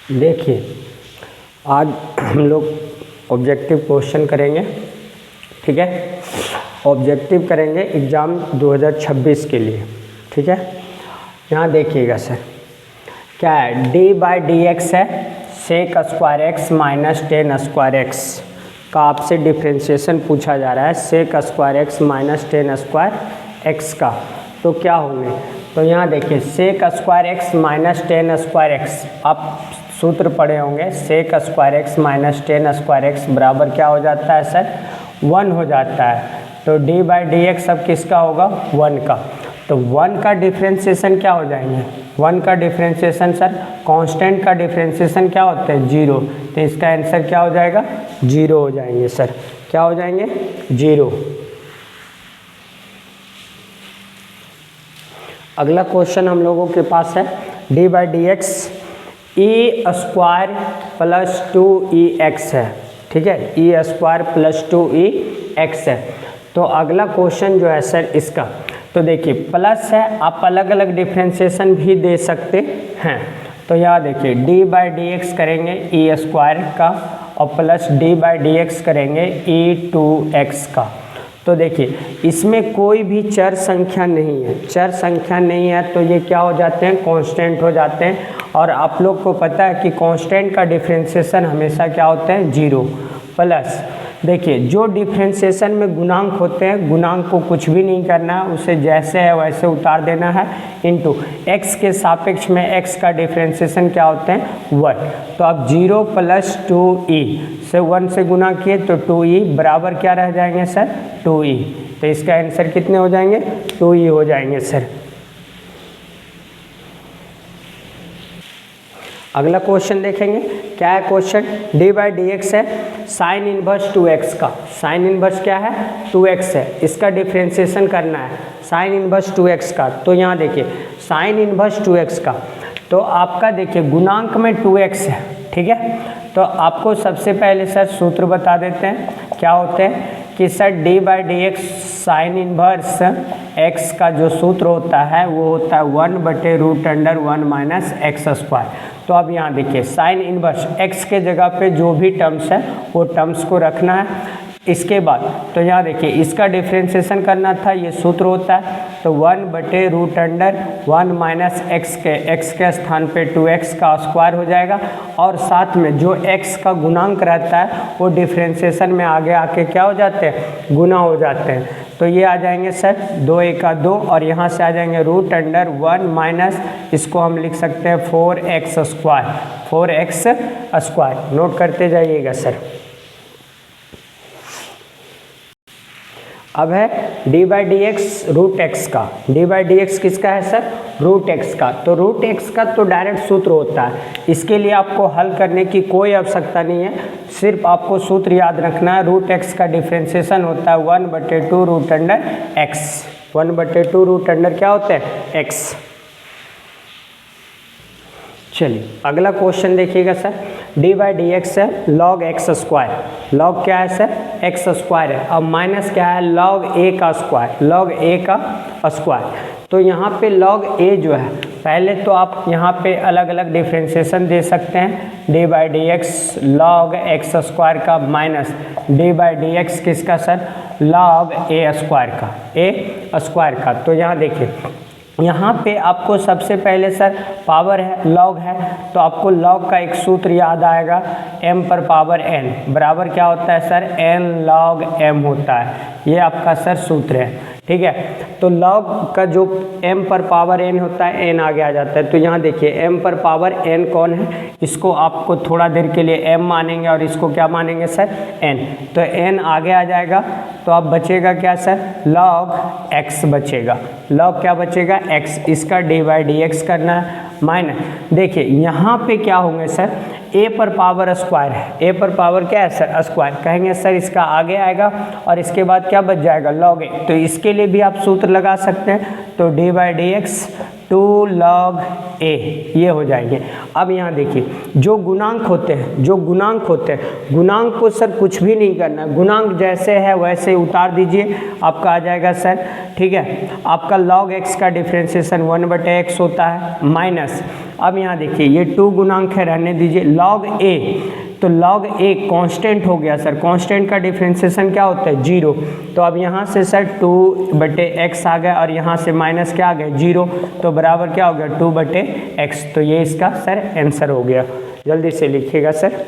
देखिए, आज हम लोग ऑब्जेक्टिव क्वेश्चन करेंगे, ठीक है। ऑब्जेक्टिव करेंगे एग्ज़ाम 2026 के लिए, ठीक है। यहाँ देखिएगा सर, क्या है, डी बाई डी एक्स है, sec square X minus tan square X का आपसे डिफ्रेंशिएशन पूछा जा रहा है, sec square X minus tan square X का। तो क्या होंगे, तो यहाँ देखिए, sec square X minus tan square X, आप सूत्र पढ़े होंगे, sec square X minus tan square X बराबर क्या हो जाता है सर, 1 हो जाता है। तो डी बाई डी एक्स अब किसका होगा, 1 का। तो 1 का डिफ्रेंशिएशन क्या हो जाएंगे, 1 का डिफ्रेंशिएशन सर, कांस्टेंट का डिफ्रेंशिएशन क्या होता है, 0। तो इसका आंसर क्या हो जाएगा, 0 हो जाएंगे सर। क्या हो जाएंगे, 0। अगला क्वेश्चन हम लोगों के पास है, D by D x E square plus 2 E x है, ठीक है। ई स्क्वायर प्लस 2 ई एक्स है। तो अगला क्वेश्चन जो है सर इसका, तो देखिए प्लस है, आप अलग अलग डिफ्रेंशिएशन भी दे सकते हैं। तो यहाँ देखिए, डी बाई डी एक्स करेंगे ई स्क्वायर का और plus D by D x करेंगे ई 2x का। तो देखिए, इसमें कोई भी चर संख्या नहीं है, चर संख्या नहीं है तो ये क्या हो जाते हैं, कांस्टेंट हो जाते हैं। और आप लोग को पता है कि कांस्टेंट का डिफ्रेंशिएशन हमेशा क्या होता है, 0। प्लस देखिए, जो डिफ्रेंशिएशन में गुणांक होते हैं, गुणांक को कुछ भी नहीं करना है, उसे जैसे है वैसे उतार देना है, इनटू x के सापेक्ष में x का डिफ्रेंशिएशन क्या होते हैं, 1। तो अब 0 प्लस 2e से 1 से गुना किए तो 2e बराबर क्या रह जाएंगे सर, 2e। तो इसका आंसर कितने हो जाएंगे, 2e हो जाएंगे सर। अगला क्वेश्चन देखेंगे, क्या है question, D by D X है, साइन इनवर्स 2x का। साइन इनवर्स क्या है, 2x है, इसका डिफ्रेंशिएशन करना है, साइन इनवर्स 2x का। तो यहाँ देखिए, साइन इनवर्स 2x का, तो आपका देखिए गुणांक में 2x है, ठीक है। तो आपको सबसे पहले सर सूत्र बता देते हैं, क्या होते हैं कि sir D by D x sine inverse x का जो सूत्र होता है वो होता है 1/√1 माइनस एक्स स्क्वायर। तो अब यहाँ देखिए, साइन इनवर्स x के जगह पे जो भी टर्म्स है वो टर्म्स को रखना है। इसके बाद तो यहाँ देखिए, इसका डिफ्रेंशिएशन करना था, ये सूत्र होता है, तो 1/√1 माइनस x के स्थान पे 2x का स्क्वायर हो जाएगा। और साथ में जो x का गुणांक रहता है वो डिफ्रेंशिएशन में आगे आके क्या हो जाते हैं, गुना हो जाते हैं। तो ये आ जाएंगे सर 2 एका 2 और यहाँ से आ जाएंगे √1 माइनस, इसको हम लिख सकते हैं 4x square, 4x square. Note करते जाइएगा सर। अब है D by D X root X का। डी बाई डी एक्स किसका है सर, रूट एक्स का। तो रूट एक्स का तो डायरेक्ट सूत्र होता है, इसके लिए आपको हल करने की कोई आवश्यकता नहीं है, सिर्फ आपको सूत्र याद रखना है। रूट एक्स का डिफ्रेंशिएशन होता है 1/2√x। 1/2√, क्या होता है, x। चलिए अगला क्वेश्चन देखिएगा sir, D by D X है लॉग एक्स स्क्वायर। लॉग क्या है सर, एक्स स्क्वायर है। अब माइनस क्या है, लॉग ए का स्क्वायर, लॉग ए का स्क्वायर। तो यहाँ पे लॉग ए जो है, पहले तो आप यहाँ पे अलग अलग डिफ्रेंशिएशन दे सकते हैं, d by D x log x square का minus d by D x किसका सर, लॉग ए स्क्वायर का, ए स्क्वायर का। तो यहाँ देखिए, यहाँ पे आपको सबसे पहले सर पावर है, लॉग है, तो आपको लॉग का एक सूत्र याद आएगा, m पर पावर n बराबर क्या होता है सर, n log m होता है। ये आपका सर सूत्र है, ठीक है। तो लॉग का जो m पर पावर n होता है, n आगे आ जाता है। तो यहाँ देखिए, m पर पावर n कौन है, इसको आपको थोड़ा देर के लिए m मानेंगे और इसको क्या मानेंगे सर, n। तो n आगे आ जाएगा, तो अब बचेगा क्या सर, log x बचेगा। log क्या बचेगा, x। इसका डी बाई डी एक्स करना है माइनस, देखिए यहाँ पे क्या होंगे सर, a पर पावर स्क्वायर है, a पर पावर क्या है सर, स्क्वायर कहेंगे सर, इसका आगे आएगा और इसके बाद क्या बच जाएगा, log a। तो इसके लिए भी आप सूत्र लगा सकते हैं, तो D by D x 2 log a, ये हो जाएंगे। अब यहाँ देखिए जो गुणांक होते हैं, गुणांक को सर कुछ भी नहीं करना, गुणांक जैसे है वैसे उतार दीजिए, आपका आ जाएगा सर, ठीक है। आपका log x का डिफ्रेंसिएशन 1/x होता है माइनस, अब यहाँ देखिए ये 2 गुणांक है, रहने दीजिए, log a, तो log a कांस्टेंट हो गया सर, कांस्टेंट का डिफ्रेंसिएशन क्या होता है 0, तो अब यहाँ से सर 2/x आ गया और यहाँ से माइनस क्या आ गया 0, तो बराबर क्या हो गया 2/x, तो ये इसका सर आंसर हो गया। जल्दी से लिखिएगा सर।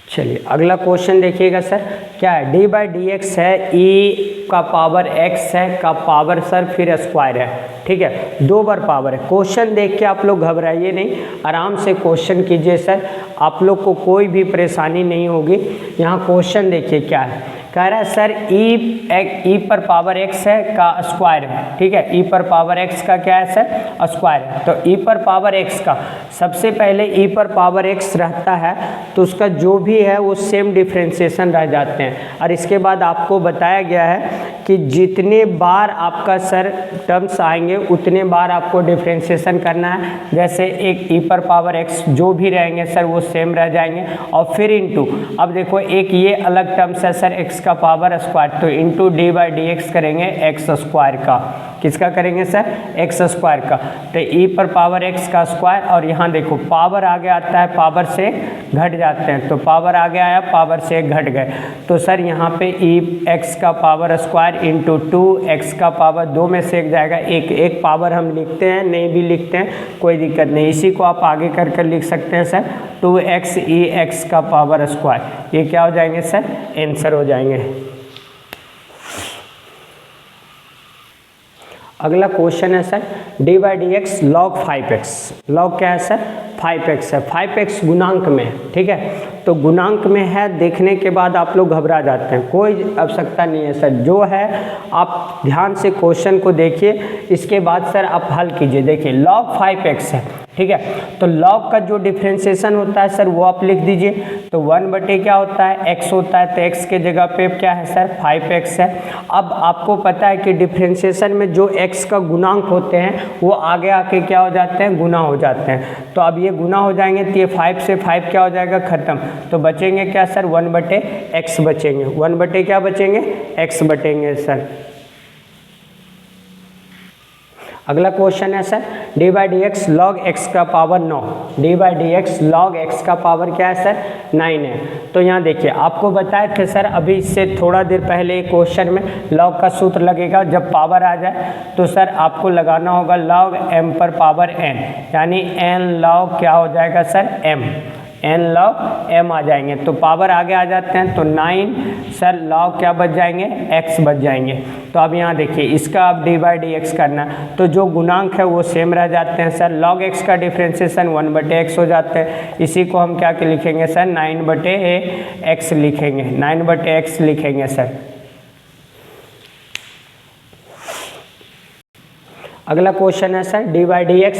चलिए अगला क्वेश्चन देखिएगा सर, क्या है, d/dx है, e का पावर x है का पावर सर फिर स्क्वायर है, ठीक है, 2 बार पावर है। क्वेश्चन देख के आप लोग घबराइए नहीं, आराम से क्वेश्चन कीजिए सर, आप लोग को कोई भी परेशानी नहीं होगी। यहाँ क्वेश्चन देखिए क्या है, कह रहा है सर e पर पावर x है का स्क्वायर है, ठीक है, e पर पावर x का क्या है सर स्क्वायर है, तो e पर पावर x का सबसे पहले e पर पावर x रहता है तो उसका जो भी है वो सेम डिफ्रेंसिएशन रह जाते हैं, और इसके बाद आपको बताया गया है कि जितने बार आपका सर टर्म्स आएंगे उतने बार आपको डिफ्रेंसिएशन करना है, जैसे एक e पर पावर x जो भी रहेंगे सर वो सेम रह जाएंगे, और फिर इनटू, अब देखो एक ये अलग टर्म्स है सर x का पावर स्क्वायर, तो इंटू d/dx करेंगे x स्क्वायर का, किसका करेंगे सर x स्क्वायर का, तो e पर पावर x का स्क्वायर, और यहाँ देखो पावर आगे आता है पावर से घट जाते हैं, तो पावर आगे आया पावर से घट गए, तो सर यहाँ पे x का पावर स्क्वायर इंटू 2x का पावर 2 में से एक जाएगा, एक पावर हम लिखते हैं, नहीं भी लिखते हैं कोई दिक्कत नहीं, इसी को आप आगे कर लिख सकते हैं सर 2x x का पावर स्क्वायर, ये क्या हो जाएंगे सर आंसर हो जाएंगे। अगला क्वेश्चन है sir d/dx log 5x, log क्या है सर 5x है, 5x गुणांक में, ठीक है, तो गुणांक में है देखने के बाद आप लोग घबरा जाते हैं, कोई आवश्यकता नहीं है सर, जो है आप ध्यान से क्वेश्चन को देखिए, इसके बाद सर आप हल कीजिए। देखिए log 5x है, ठीक है, तो log का जो डिफ्रेंसिएशन होता है सर वो आप लिख दीजिए, तो 1/, क्या होता है x होता है, तो x के जगह पे क्या है सर 5x है। अब आपको पता है कि डिफ्रेंसिएशन में जो x का गुणांक होते हैं वो आगे आके क्या हो जाते हैं गुना हो जाते हैं, तो अब ये गुना हो जाएंगे तो ये 5 से 5 क्या हो जाएगा खत्म, तो बचेंगे क्या सर 1/x बचेंगे, 1/ क्या बचेंगे x बचेंगे सर। अगला क्वेश्चन है सर d/dx log x का पावर 9, d/dx log x का पावर क्या है सर 9 है, तो यहाँ देखिए आपको बताए थे सर अभी इससे थोड़ा देर पहले क्वेश्चन में log का सूत्र लगेगा जब पावर आ जाए, तो सर आपको लगाना होगा log m पर पावर n, यानी n log क्या हो जाएगा sir m, n log m आ जाएंगे, तो पावर आगे आ जाते हैं, तो 9 सर log क्या बच जाएंगे x बच जाएंगे, तो अब यहाँ देखिए इसका अब d/dx करना, तो जो गुणांक है वो सेम रह जाते हैं सर, log x का डिफ्रेंसिएशन 1/x हो जाते हैं, इसी को हम क्या के लिखेंगे सर 9/x लिखेंगे, 9/x लिखेंगे सर। अगला क्वेश्चन है सर d/dx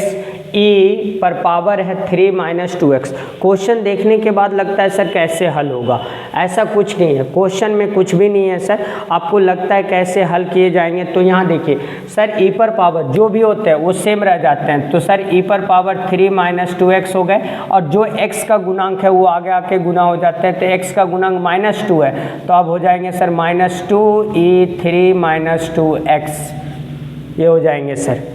e पर पावर है 3 - 2x, क्वेश्चन देखने के बाद लगता है सर कैसे हल होगा, ऐसा कुछ नहीं है, क्वेश्चन में कुछ भी नहीं है सर, आपको लगता है कैसे हल किए जाएंगे, तो यहाँ देखिए सर e पर पावर जो भी होते हैं वो सेम रह जाते हैं, तो सर e पर पावर 3 - 2x हो गए, और जो x का गुणांक है वो आगे आके गुना हो जाते हैं, तो x का गुणांक -2 है, तो अब हो जाएंगे सर -2e 3 - 2x, ये हो जाएंगे सर।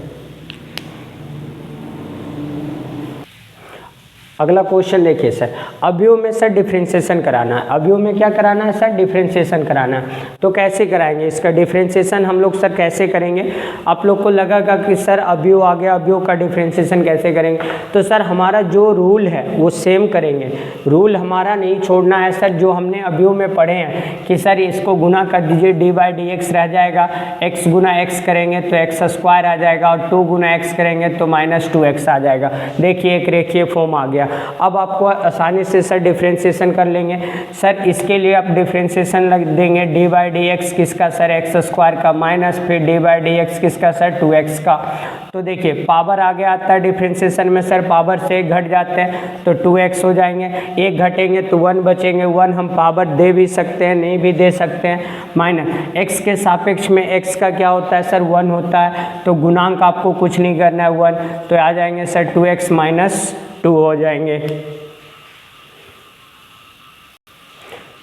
अगला क्वेश्चन देखिए सर, अवयव में सर डिफ्रेंसिएशन कराना है, अवयव में क्या कराना है सर डिफ्रेंसिएशन कराना है, तो कैसे कराएंगे इसका डिफ्रेंसिएशन हम लोग सर कैसे करेंगे, आप लोग को लगेगा कि सर अवयव आ गया, अवयव का डिफ्रेंसिएशन कैसे करेंगे, तो सर हमारा जो रूल है वो सेम करेंगे, रूल हमारा नहीं छोड़ना है सर, जो हमने अवयव में पढ़े हैं कि सर इसको गुना कर दीजिए, d/dx रह जाएगा, x गुना x करेंगे तो x स्क्वायर आ जाएगा, और 2 गुना x करेंगे तो -2x आ जाएगा, देखिए एक रेखीय फॉर्म आ गया गया। अब आपको आसानी से सर डिफ्रेंशिएशन कर लेंगे। सर इसके लिए आप डिफ्रेंशिएशन लग देंगे डी बाई डी एक्स किसका सर एक्स स्क्वायर का माइनस फिर डी बाई डी एक्स किसका सर 2x का। तो देखिए पावर आगे आता है डिफ्रेंशिएशन में सर, पावर से एक घट जाते हैं तो 2x हो जाएंगे, एक घटेंगे तो 1 बचेंगे, 1 हम पावर दे भी सकते हैं नहीं भी दे सकते हैं, माइनस x के सापेक्ष में x का क्या होता है सर 1 होता है, तो गुणांक आपको कुछ नहीं करना है 1, तो आ जाएंगे सर 2x माइनस 2 हो जाएंगे।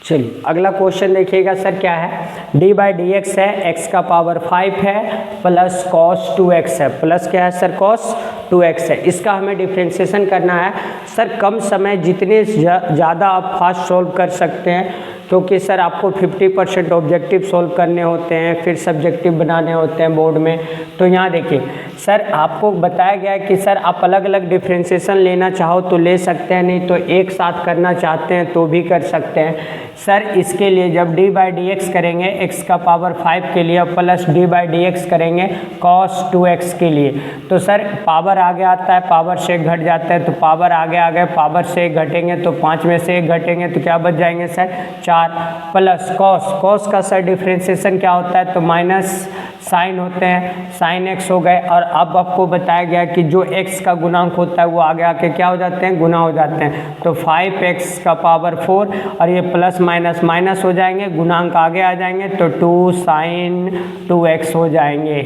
चलिए अगला क्वेश्चन देखिएगा सर क्या है, डी बाई डी एक्स है, x का पावर 5 है प्लस कॉस 2x है, प्लस क्या है सर कॉस 2x है। इसका हमें डिफ्रेंशिएशन करना है सर। कम समय जितने ज़्यादा आप फास्ट सोल्व कर सकते हैं, क्योंकि सर आपको 50% ऑब्जेक्टिव सोल्व करने होते हैं, फिर सब्जेक्टिव बनाने होते हैं बोर्ड में। तो यहाँ देखिए सर आपको बताया गया है कि सर आप अलग अलग डिफ्रेंशिएशन लेना चाहो तो ले सकते हैं, नहीं तो एक साथ करना चाहते हैं तो भी कर सकते हैं। सर इसके लिए जब डी बाई डी एक्स करेंगे x का पावर 5 के लिए plus D by D x करेंगे cos 2x के लिए, तो सर पावर आगे आता है, पावर से एक घट जाता है, तो पावर आगे आ गए, पावर से एक घटेंगे तो 5 में से एक घटेंगे तो क्या बच जाएंगे सर 4 प्लस cos का सर डिफ्रेंशिएशन क्या होता है तो माइनस साइन होते हैं, साइन x हो गए। और अब आपको बताया गया कि जो x का गुणांक होता है वो आगे आके क्या हो जाते हैं गुना हो जाते हैं, तो 5x का पावर 4 और ये प्लस माइनस माइनस हो जाएंगे, गुणांक आगे आ जाएंगे तो 2 साइन 2x हो जाएंगे।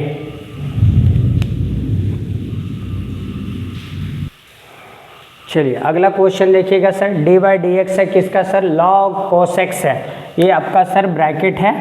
चलिए अगला क्वेश्चन देखिएगा sir, D by D X है किसका सर लॉग कॉस एक्स है, ये आपका सर ब्रैकेट है,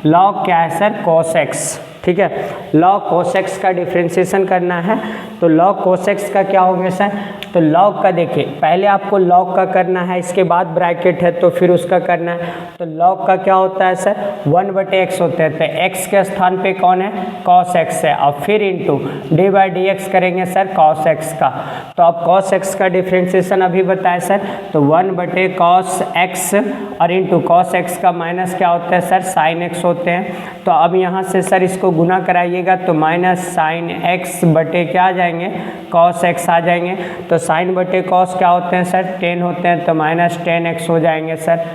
लॉग क्या है सर कॉस एक्स, ठीक है। लॉग कोस एक्स का डिफ्रेंशिएशन करना है, तो लॉग कोस एक्स का क्या होगा सर, तो लॉग का देखिए पहले आपको लॉग का करना है, इसके बाद ब्रैकेट है तो फिर उसका करना है। तो लॉग का क्या होता है सर 1/x होता है, तो x के स्थान पे कौन है cos x है, और फिर into D by D x करेंगे सर cos x का। तो अब cos x का डिफ्रेंशिएशन अभी बताए सर, तो 1/cos x और इंटू cos x का माइनस क्या होता है सर sin x होते हैं। तो अब यहाँ से सर इसको गुना कराइएगा तो माइनस साइन x बटे क्या आ जाएंगे cos x आ जाएंगे। तो साइन बटे cos क्या होते हैं सर 10 होते हैं, तो माइनस 10x हो जाएंगे सर।